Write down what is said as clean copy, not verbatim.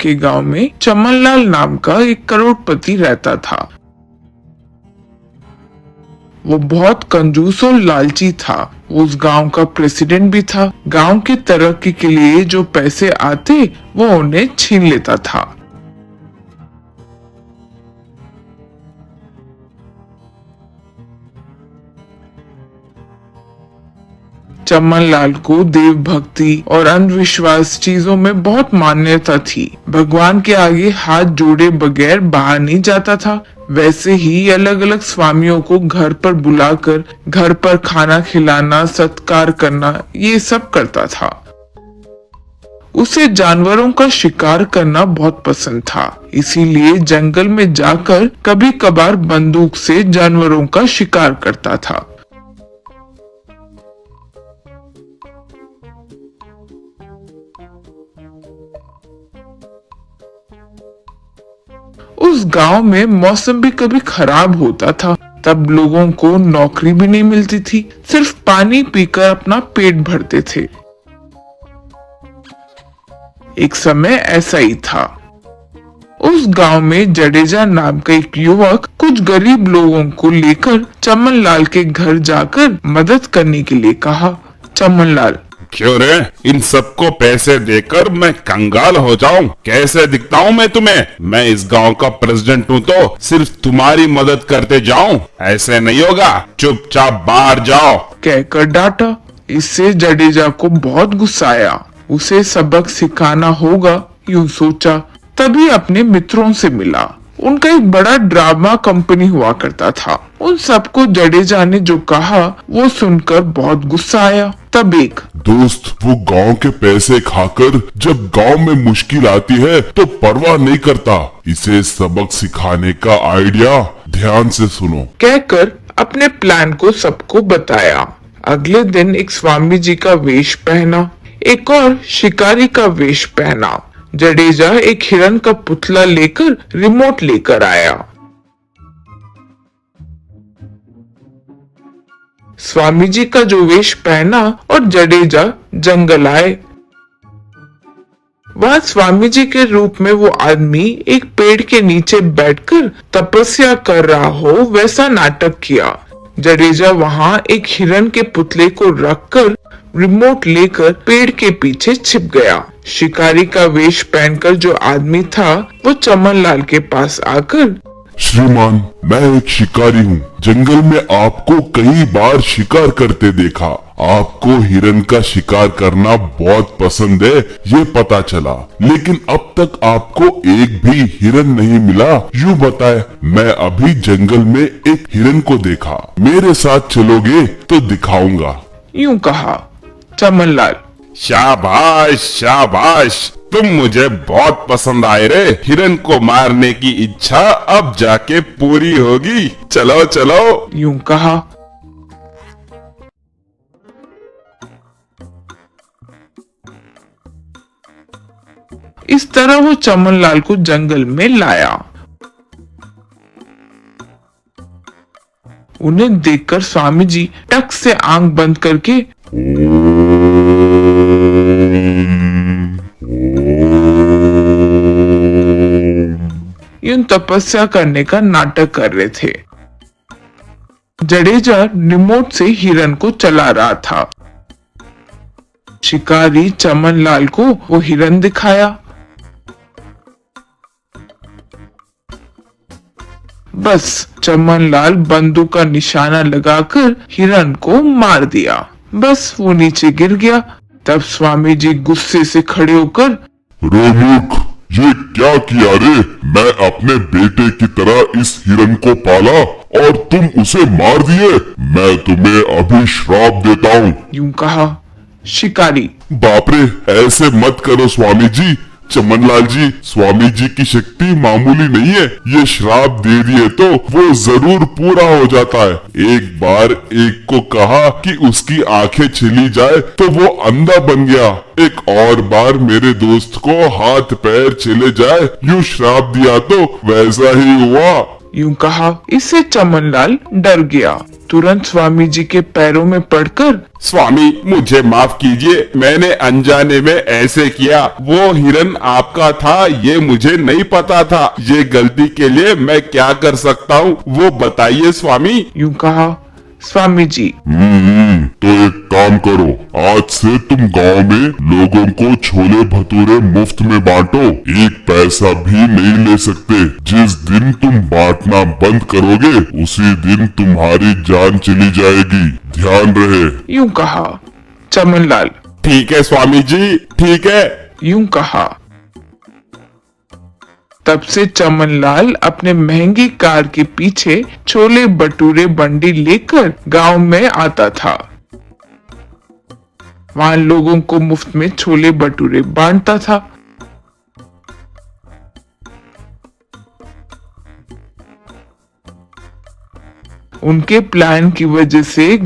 के गांव में चमनलाल नाम का एक करोड़पति रहता था। वो बहुत कंजूस और लालची था। वो उस गांव का प्रेसिडेंट भी था। गांव की तरक्की के लिए जो पैसे आते वो उन्हें छीन लेता था। चमनलाल को देव भक्ति और अंधविश्वास चीजों में बहुत मान्यता थी। भगवान के आगे हाथ जोड़े बगैर बाहर नहीं जाता था। वैसे ही अलग अलग स्वामियों को घर पर बुलाकर घर पर खाना खिलाना, सत्कार करना, ये सब करता था। उसे जानवरों का शिकार करना बहुत पसंद था, इसीलिए जंगल में जाकर कभी कभार बंदूक से जानवरों का शिकार करता था। उस गांव में मौसम भी कभी खराब होता था। तब लोगों को नौकरी भी नहीं मिलती थी, सिर्फ पानी पीकर अपना पेट भरते थे। एक समय ऐसा ही था। उस गांव में जडेजा नाम का एक युवक कुछ गरीब लोगों को लेकर चमनलाल के घर जाकर मदद करने के लिए कहा। चमनलाल, क्यों रे, इन सबको पैसे देकर मैं कंगाल हो जाऊं? कैसे दिखता हूं मैं तुम्हें? मैं इस गांव का प्रेसिडेंट हूं तो सिर्फ तुम्हारी मदद करते जाऊं? ऐसे नहीं होगा, चुपचाप बाहर जाओ, कहकर डांटा। इससे जडेजा को बहुत गुस्सा आया। उसे सबक सिखाना होगा, यूं सोचा। तभी अपने मित्रों से मिला। उनका एक बड़ा ड्रामा कंपनी हुआ करता था। उन सबको जडेजा ने जो कहा वो सुनकर बहुत गुस्सा आया। तब एक दोस्त, वो गांव के पैसे खाकर जब गांव में मुश्किल आती है तो परवाह नहीं करता। इसे सबक सिखाने का आइडिया ध्यान से सुनो, कहकर अपने प्लान को सबको बताया। अगले दिन एक स्वामी जी का वेश पहना, एक और शिकारी का वेश पहना। जडेजा एक हिरन का पुतला लेकर रिमोट लेकर आया। स्वामी जी का जो वेश पहना और जडेजा जंगल आए। वह स्वामी जी के रूप में वो आदमी एक पेड़ के नीचे बैठकर तपस्या कर रहा हो वैसा नाटक किया। जडेजा वहां एक हिरन के पुतले को रखकर रिमोट लेकर पेड़ के पीछे छिप गया। शिकारी का वेश पहनकर जो आदमी था वो चमनलाल के पास आकर, श्रीमान, मैं एक शिकारी हूँ। जंगल में आपको कई बार शिकार करते देखा। आपको हिरन का शिकार करना बहुत पसंद है, ये पता चला। लेकिन अब तक आपको एक भी हिरन नहीं मिला। यूँ बताए, मैं अभी जंगल में एक हिरन को देखा। मेरे साथ चलोगे तो दिखाऊंगा। यूँ कहा चमनलाल। शाबाश शाबाश, तुम मुझे बहुत पसंद आए रे। हिरन को मारने की इच्छा अब जाके पूरी होगी। चलो चलो, यूं कहा। इस तरह वो चमनलाल को जंगल में लाया। उन्हें देखकर स्वामी जी टक से आंख बंद करके यूं तपस्या करने का नाटक कर रहे थे। जडेजा रिमोट से हिरन को चला रहा था। शिकारी चमनलाल को वो हिरन दिखाया। बस चमनलाल बंदूक का निशाना लगाकर हिरन को मार दिया। बस वो नीचे गिर गया। तब स्वामी जी गुस्से से खड़े होकर, रे मूर्ख, ये क्या किया रे? मैं अपने बेटे की तरह इस हिरन को पाला और तुम उसे मार दिए। मैं तुम्हें अभी श्राप देता हूँ। यूं कहा। शिकारी, बाप रे, ऐसे मत करो स्वामी जी। चमनलाल जी, स्वामी जी की शक्ति मामूली नहीं है। ये श्राप दे दिए तो वो जरूर पूरा हो जाता है। एक बार एक को कहा कि उसकी आंखें छिली जाए तो वो अंधा बन गया। एक और बार मेरे दोस्त को हाथ पैर छिले जाए, यूं श्राप दिया तो वैसा ही हुआ। यूं कहा। इससे चमनलाल डर गया। तुरंत स्वामी जी के पैरों में पड़कर, स्वामी मुझे माफ कीजिए, मैंने अनजाने में ऐसे किया। वो हिरन आपका था ये मुझे नहीं पता था। ये गलती के लिए मैं क्या कर सकता हूँ वो बताइए स्वामी। यूं कहा स्वामी जी। तो एक काम करो, आज से तुम गांव में लोगों को छोले भटूरे मुफ्त में बांटो, एक पैसा भी नहीं ले सकते। जिस दिन तुम बांटना बंद करोगे उसी दिन तुम्हारी जान चली जाएगी, ध्यान रहे। यूं कहा चमनलाल। ठीक है स्वामी जी, ठीक है। यूं कहा। तब से चमनलाल अपने महंगी कार के पीछे छोले भटूरे बंडी लेकर गांव में आता था। वहां लोगों को मुफ्त में छोले भटूरे बांटता था। उनके प्लान की वजह से